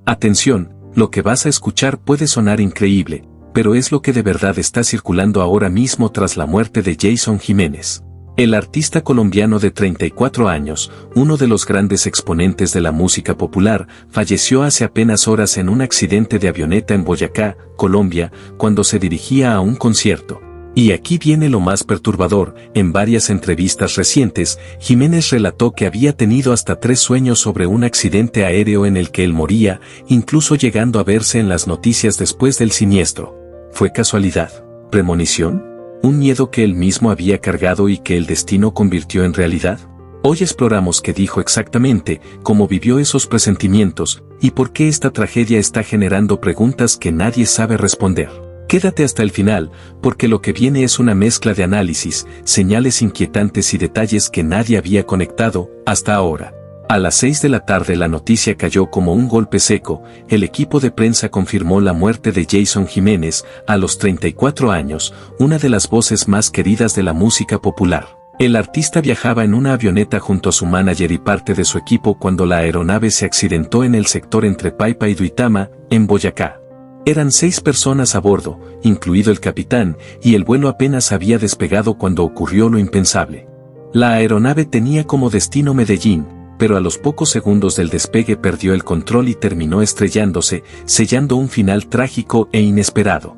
Atención, lo que vas a escuchar puede sonar increíble, pero es lo que de verdad está circulando ahora mismo tras la muerte de Jason Jiménez. El artista colombiano de 34 años, uno de los grandes exponentes de la música popular, falleció hace apenas horas en un accidente de avioneta en Boyacá, Colombia, cuando se dirigía a un concierto. Y aquí viene lo más perturbador: en varias entrevistas recientes, Jiménez relató que había tenido hasta 3 sueños sobre un accidente aéreo en el que él moría, incluso llegando a verse en las noticias después del siniestro. ¿Fue casualidad? ¿Premonición? ¿Un miedo que él mismo había cargado y que el destino convirtió en realidad? Hoy exploramos qué dijo exactamente, cómo vivió esos presentimientos, y por qué esta tragedia está generando preguntas que nadie sabe responder. Quédate hasta el final, porque lo que viene es una mezcla de análisis, señales inquietantes y detalles que nadie había conectado hasta ahora. A las 6 de la tarde la noticia cayó como un golpe seco. El equipo de prensa confirmó la muerte de Jason Jiménez, a los 34 años, una de las voces más queridas de la música popular. El artista viajaba en una avioneta junto a su manager y parte de su equipo cuando la aeronave se accidentó en el sector entre Paipa y Duitama, en Boyacá. Eran 6 personas a bordo, incluido el capitán, y el vuelo apenas había despegado cuando ocurrió lo impensable. La aeronave tenía como destino Medellín, pero a los pocos segundos del despegue perdió el control y terminó estrellándose, sellando un final trágico e inesperado.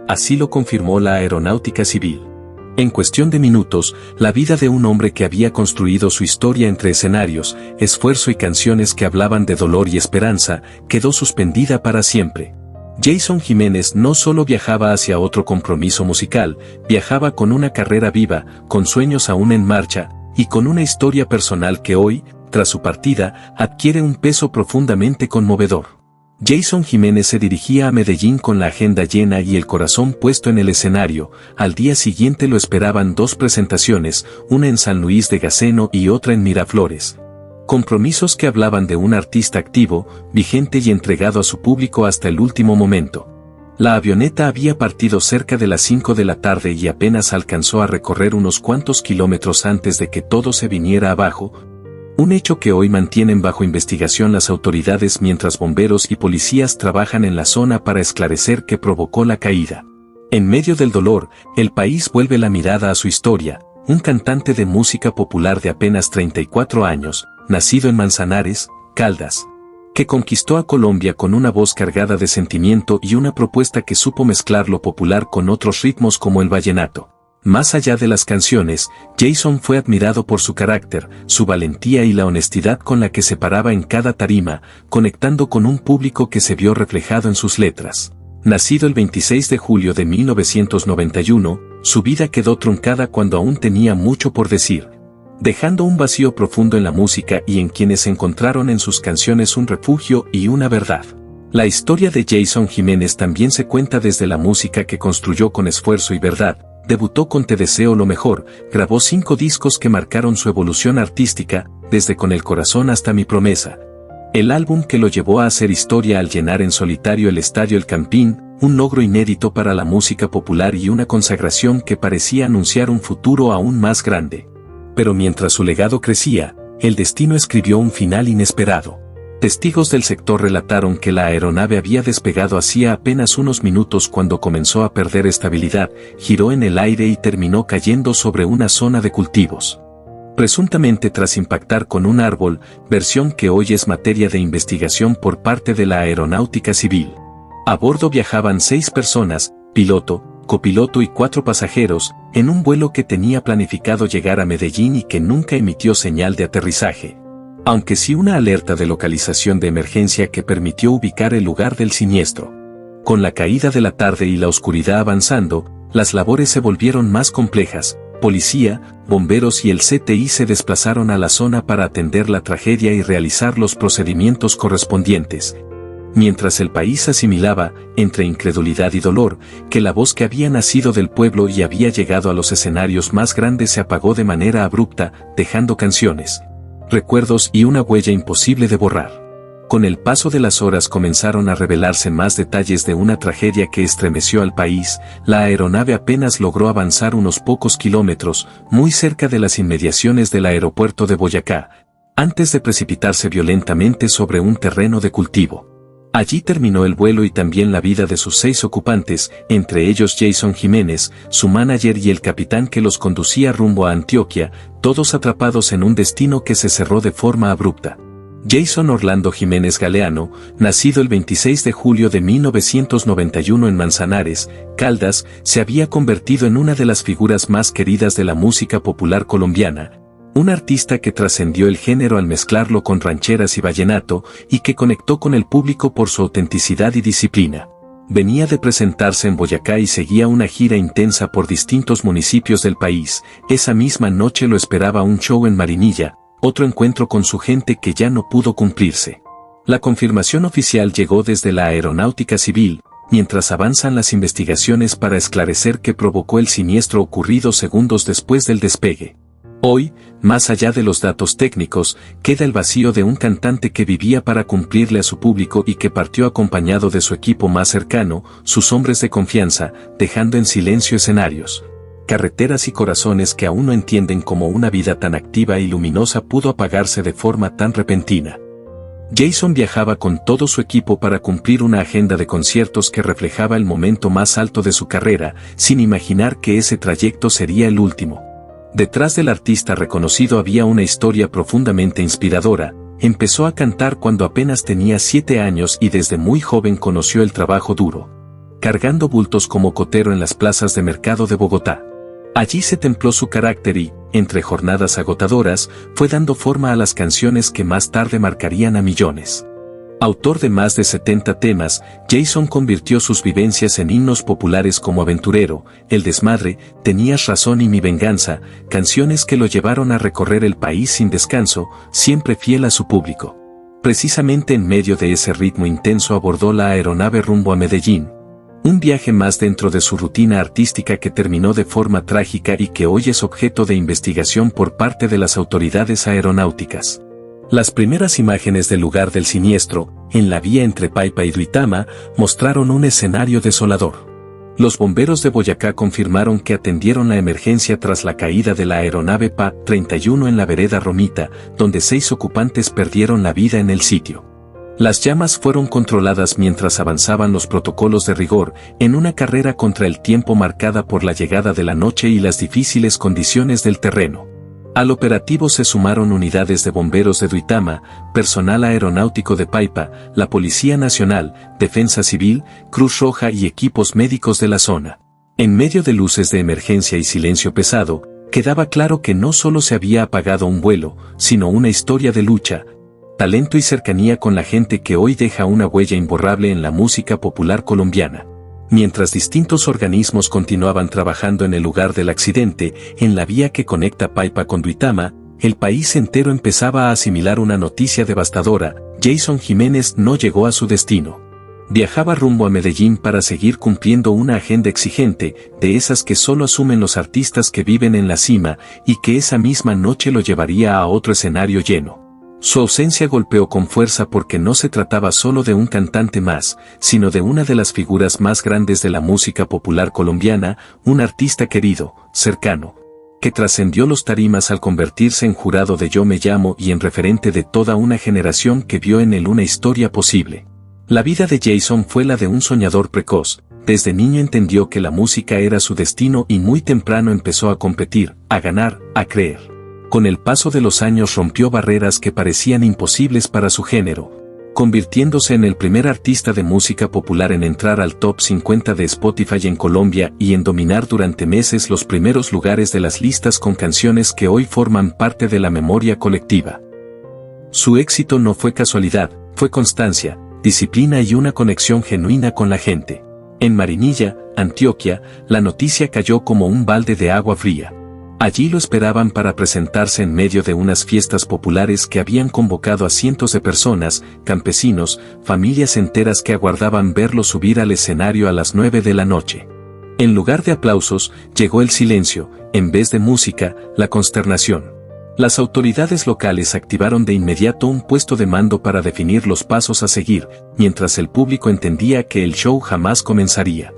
Así lo confirmó la Aeronáutica Civil. En cuestión de minutos, la vida de un hombre que había construido su historia entre escenarios, esfuerzo y canciones que hablaban de dolor y esperanza, quedó suspendida para siempre. Jason Jiménez no solo viajaba hacia otro compromiso musical, viajaba con una carrera viva, con sueños aún en marcha, y con una historia personal que hoy, tras su partida, adquiere un peso profundamente conmovedor. Jason Jiménez se dirigía a Medellín con la agenda llena y el corazón puesto en el escenario. Al día siguiente lo esperaban 2 presentaciones, una en San Luis de Gaceno y otra en Miraflores. Compromisos que hablaban de un artista activo, vigente y entregado a su público hasta el último momento. La avioneta había partido cerca de las 5 de la tarde y apenas alcanzó a recorrer unos cuantos kilómetros antes de que todo se viniera abajo. Un hecho que hoy mantienen bajo investigación las autoridades mientras bomberos y policías trabajan en la zona para esclarecer qué provocó la caída. En medio del dolor, el país vuelve la mirada a su historia. Un cantante de música popular de apenas 34 años, nacido en Manzanares, Caldas, que conquistó a Colombia con una voz cargada de sentimiento y una propuesta que supo mezclar lo popular con otros ritmos como el vallenato. Más allá de las canciones, Jason fue admirado por su carácter, su valentía y la honestidad con la que se paraba en cada tarima, conectando con un público que se vio reflejado en sus letras. Nacido el 26 de julio de 1991, su vida quedó truncada cuando aún tenía mucho por decir, dejando un vacío profundo en la música y en quienes encontraron en sus canciones un refugio y una verdad. La historia de Jason Jiménez también se cuenta desde la música que construyó con esfuerzo y verdad. Debutó con Te deseo lo mejor, grabó 5 discos que marcaron su evolución artística, desde Con el corazón hasta Mi promesa. El álbum que lo llevó a hacer historia al llenar en solitario el Estadio El Campín, un logro inédito para la música popular y una consagración que parecía anunciar un futuro aún más grande. Pero mientras su legado crecía, el destino escribió un final inesperado. Testigos del sector relataron que la aeronave había despegado hacía apenas unos minutos cuando comenzó a perder estabilidad, giró en el aire y terminó cayendo sobre una zona de cultivos. Presuntamente tras impactar con un árbol, versión que hoy es materia de investigación por parte de la Aeronáutica Civil. A bordo viajaban 6 personas, piloto, copiloto y 4 pasajeros, en un vuelo que tenía planificado llegar a Medellín y que nunca emitió señal de aterrizaje. Aunque sí una alerta de localización de emergencia que permitió ubicar el lugar del siniestro. Con la caída de la tarde y la oscuridad avanzando, las labores se volvieron más complejas. Policía, bomberos y el CTI se desplazaron a la zona para atender la tragedia y realizar los procedimientos correspondientes. Mientras el país asimilaba, entre incredulidad y dolor, que la voz que había nacido del pueblo y había llegado a los escenarios más grandes se apagó de manera abrupta, dejando canciones, recuerdos y una huella imposible de borrar. Con el paso de las horas comenzaron a revelarse más detalles de una tragedia que estremeció al país. La aeronave apenas logró avanzar unos pocos kilómetros, muy cerca de las inmediaciones del aeropuerto de Boyacá, antes de precipitarse violentamente sobre un terreno de cultivo. Allí terminó el vuelo y también la vida de sus 6 ocupantes, entre ellos Jason Jiménez, su manager y el capitán que los conducía rumbo a Antioquia, todos atrapados en un destino que se cerró de forma abrupta. Jason Orlando Jiménez Galeano, nacido el 26 de julio de 1991 en Manzanares, Caldas, se había convertido en una de las figuras más queridas de la música popular colombiana. Un artista que trascendió el género al mezclarlo con rancheras y vallenato y que conectó con el público por su autenticidad y disciplina. Venía de presentarse en Boyacá y seguía una gira intensa por distintos municipios del país. Esa misma noche lo esperaba un show en Marinilla, otro encuentro con su gente que ya no pudo cumplirse. La confirmación oficial llegó desde la Aeronáutica Civil, mientras avanzan las investigaciones para esclarecer qué provocó el siniestro ocurrido segundos después del despegue. Hoy, más allá de los datos técnicos, queda el vacío de un cantante que vivía para cumplirle a su público y que partió acompañado de su equipo más cercano, sus hombres de confianza, dejando en silencio escenarios, carreteras y corazones que aún no entienden cómo una vida tan activa y luminosa pudo apagarse de forma tan repentina. Jason viajaba con todo su equipo para cumplir una agenda de conciertos que reflejaba el momento más alto de su carrera, sin imaginar que ese trayecto sería el último. Detrás del artista reconocido había una historia profundamente inspiradora. Empezó a cantar cuando apenas tenía 7 años y desde muy joven conoció el trabajo duro, cargando bultos como cotero en las plazas de mercado de Bogotá. Allí se templó su carácter y, entre jornadas agotadoras, fue dando forma a las canciones que más tarde marcarían a millones. Autor de más de 70 temas, Jason convirtió sus vivencias en himnos populares como Aventurero, El Desmadre, Tenías Razón y Mi Venganza, canciones que lo llevaron a recorrer el país sin descanso, siempre fiel a su público. Precisamente en medio de ese ritmo intenso abordó la aeronave rumbo a Medellín. Un viaje más dentro de su rutina artística que terminó de forma trágica y que hoy es objeto de investigación por parte de las autoridades aeronáuticas. Las primeras imágenes del lugar del siniestro, en la vía entre Paipa y Duitama, mostraron un escenario desolador. Los bomberos de Boyacá confirmaron que atendieron la emergencia tras la caída de la aeronave PA-31 en la vereda Romita, donde 6 ocupantes perdieron la vida en el sitio. Las llamas fueron controladas mientras avanzaban los protocolos de rigor, en una carrera contra el tiempo marcada por la llegada de la noche y las difíciles condiciones del terreno. Al operativo se sumaron unidades de bomberos de Duitama, personal aeronáutico de Paipa, la Policía Nacional, Defensa Civil, Cruz Roja y equipos médicos de la zona. En medio de luces de emergencia y silencio pesado, quedaba claro que no solo se había apagado un vuelo, sino una historia de lucha, talento y cercanía con la gente que hoy deja una huella imborrable en la música popular colombiana. Mientras distintos organismos continuaban trabajando en el lugar del accidente, en la vía que conecta Paipa con Duitama, el país entero empezaba a asimilar una noticia devastadora: Jason Jiménez no llegó a su destino. Viajaba rumbo a Medellín para seguir cumpliendo una agenda exigente, de esas que solo asumen los artistas que viven en la cima, y que esa misma noche lo llevaría a otro escenario lleno. Su ausencia golpeó con fuerza porque no se trataba solo de un cantante más, sino de una de las figuras más grandes de la música popular colombiana, un artista querido, cercano, que trascendió los tarimas al convertirse en jurado de Yo Me Llamo y en referente de toda una generación que vio en él una historia posible. La vida de Jason fue la de un soñador precoz. Desde niño entendió que la música era su destino y muy temprano empezó a competir, a ganar, a creer. Con el paso de los años rompió barreras que parecían imposibles para su género, convirtiéndose en el primer artista de música popular en entrar al top 50 de Spotify en Colombia y en dominar durante meses los primeros lugares de las listas con canciones que hoy forman parte de la memoria colectiva. Su éxito no fue casualidad, fue constancia, disciplina y una conexión genuina con la gente. En Marinilla, Antioquia, la noticia cayó como un balde de agua fría. Allí lo esperaban para presentarse en medio de unas fiestas populares que habían convocado a cientos de personas, campesinos, familias enteras que aguardaban verlo subir al escenario a las 9 de la noche. En lugar de aplausos, llegó el silencio, en vez de música, la consternación. Las autoridades locales activaron de inmediato un puesto de mando para definir los pasos a seguir, mientras el público entendía que el show jamás comenzaría.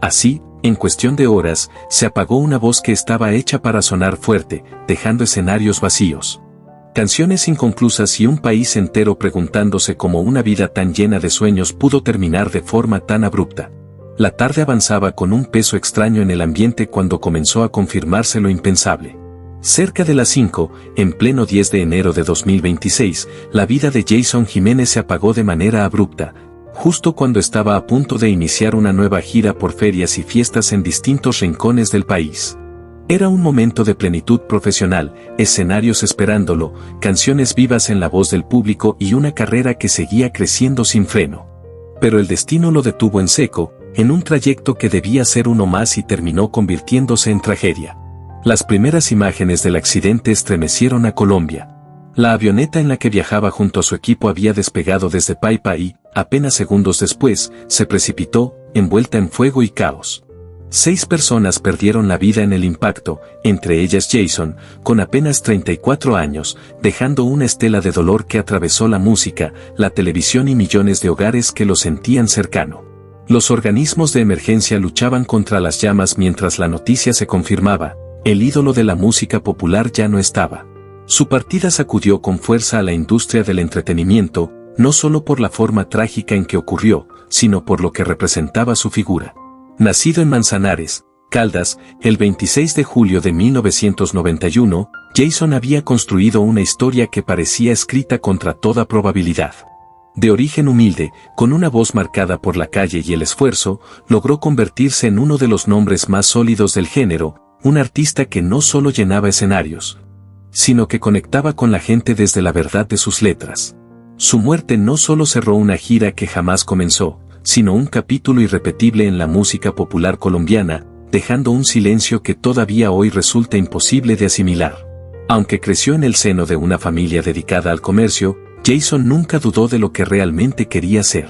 Así, en cuestión de horas, se apagó una voz que estaba hecha para sonar fuerte, dejando escenarios vacíos. Canciones inconclusas y un país entero preguntándose cómo una vida tan llena de sueños pudo terminar de forma tan abrupta. La tarde avanzaba con un peso extraño en el ambiente cuando comenzó a confirmarse lo impensable. Cerca de las 5, en pleno 10 de enero de 2026, la vida de Jason Jiménez se apagó de manera abrupta, justo cuando estaba a punto de iniciar una nueva gira por ferias y fiestas en distintos rincones del país. Era un momento de plenitud profesional, escenarios esperándolo, canciones vivas en la voz del público y una carrera que seguía creciendo sin freno. Pero el destino lo detuvo en seco, en un trayecto que debía ser uno más y terminó convirtiéndose en tragedia. Las primeras imágenes del accidente estremecieron a Colombia. La avioneta en la que viajaba junto a su equipo había despegado desde Paipa y, apenas segundos después, se precipitó, envuelta en fuego y caos. 6 personas perdieron la vida en el impacto, entre ellas Jason, con apenas 34 años, dejando una estela de dolor que atravesó la música, la televisión y millones de hogares que lo sentían cercano. Los organismos de emergencia luchaban contra las llamas mientras la noticia se confirmaba: el ídolo de la música popular ya no estaba. Su partida sacudió con fuerza a la industria del entretenimiento, no solo por la forma trágica en que ocurrió, sino por lo que representaba su figura. Nacido en Manzanares, Caldas, el 26 de julio de 1991, Jason había construido una historia que parecía escrita contra toda probabilidad. De origen humilde, con una voz marcada por la calle y el esfuerzo, logró convertirse en uno de los nombres más sólidos del género, un artista que no solo llenaba escenarios, sino que conectaba con la gente desde la verdad de sus letras. Su muerte no solo cerró una gira que jamás comenzó, sino un capítulo irrepetible en la música popular colombiana, dejando un silencio que todavía hoy resulta imposible de asimilar. Aunque creció en el seno de una familia dedicada al comercio, Jason nunca dudó de lo que realmente quería ser.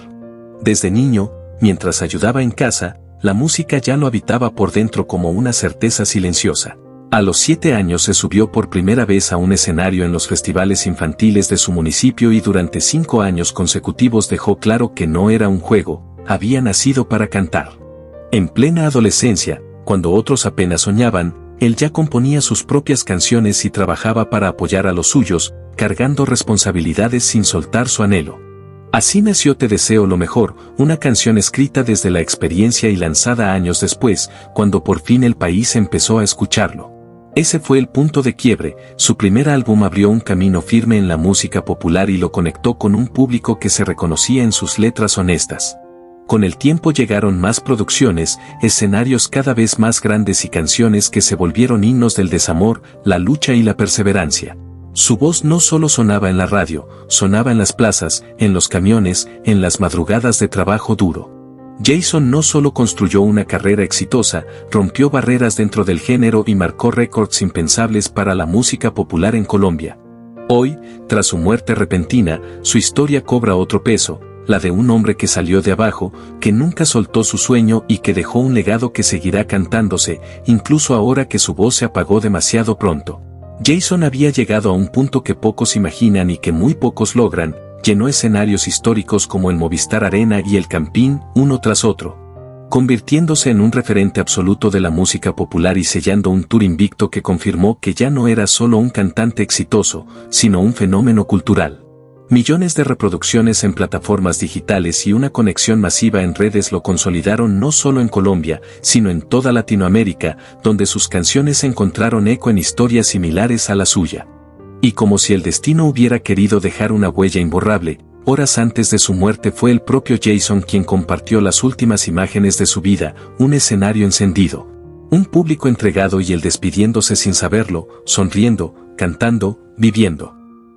Desde niño, mientras ayudaba en casa, la música ya lo habitaba por dentro como una certeza silenciosa. A los 7 años se subió por primera vez a un escenario en los festivales infantiles de su municipio y durante 5 años consecutivos dejó claro que no era un juego, había nacido para cantar. En plena adolescencia, cuando otros apenas soñaban, él ya componía sus propias canciones y trabajaba para apoyar a los suyos, cargando responsabilidades sin soltar su anhelo. Así nació Te deseo lo mejor, una canción escrita desde la experiencia y lanzada años después, cuando por fin el país empezó a escucharlo. Ese fue el punto de quiebre. Su primer álbum abrió un camino firme en la música popular y lo conectó con un público que se reconocía en sus letras honestas. Con el tiempo llegaron más producciones, escenarios cada vez más grandes y canciones que se volvieron himnos del desamor, la lucha y la perseverancia. Su voz no solo sonaba en la radio, sonaba en las plazas, en los camiones, en las madrugadas de trabajo duro. Jason no solo construyó una carrera exitosa, rompió barreras dentro del género y marcó récords impensables para la música popular en Colombia. Hoy, tras su muerte repentina, su historia cobra otro peso, la de un hombre que salió de abajo, que nunca soltó su sueño y que dejó un legado que seguirá cantándose, incluso ahora que su voz se apagó demasiado pronto. Jason había llegado a un punto que pocos imaginan y que muy pocos logran. Llenó escenarios históricos como el Movistar Arena y el Campín, uno tras otro, convirtiéndose en un referente absoluto de la música popular y sellando un tour invicto que confirmó que ya no era solo un cantante exitoso, sino un fenómeno cultural. Millones de reproducciones en plataformas digitales y una conexión masiva en redes lo consolidaron no solo en Colombia, sino en toda Latinoamérica, donde sus canciones encontraron eco en historias similares a la suya. Y como si el destino hubiera querido dejar una huella imborrable, horas antes de su muerte fue el propio Jason quien compartió las últimas imágenes de su vida, un escenario encendido, un público entregado y él despidiéndose sin saberlo, sonriendo, cantando, viviendo.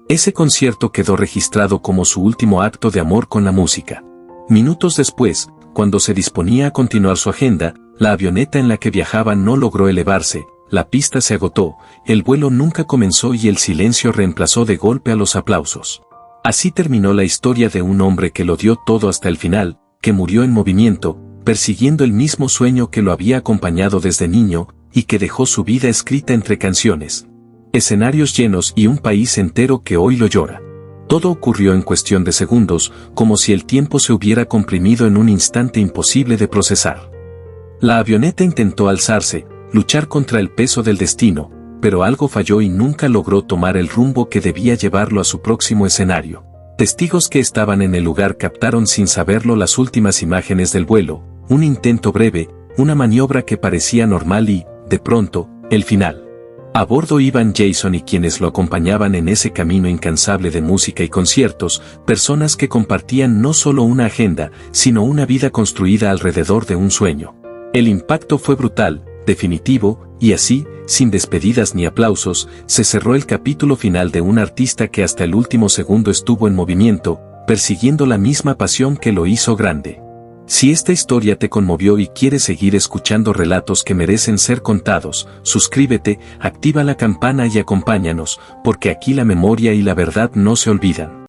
Ese concierto quedó registrado como su último acto de amor con la música. Minutos después, cuando se disponía a continuar su agenda, la avioneta en la que viajaba no logró elevarse. La pista se agotó, el vuelo nunca comenzó y el silencio reemplazó de golpe a los aplausos. Así terminó la historia de un hombre que lo dio todo hasta el final, que murió en movimiento, persiguiendo el mismo sueño que lo había acompañado desde niño, y que dejó su vida escrita entre canciones, escenarios llenos y un país entero que hoy lo llora. Todo ocurrió en cuestión de segundos, como si el tiempo se hubiera comprimido en un instante imposible de procesar. La avioneta intentó alzarse, luchar contra el peso del destino, pero algo falló y nunca logró tomar el rumbo que debía llevarlo a su próximo escenario. Testigos que estaban en el lugar captaron sin saberlo las últimas imágenes del vuelo, un intento breve, una maniobra que parecía normal y, de pronto, el final. A bordo iban Jason y quienes lo acompañaban en ese camino incansable de música y conciertos, personas que compartían no solo una agenda, sino una vida construida alrededor de un sueño. El impacto fue brutal, definitivo, y así, sin despedidas ni aplausos, se cerró el capítulo final de un artista que hasta el último segundo estuvo en movimiento, persiguiendo la misma pasión que lo hizo grande. Si esta historia te conmovió y quieres seguir escuchando relatos que merecen ser contados, suscríbete, activa la campana y acompáñanos, porque aquí la memoria y la verdad no se olvidan.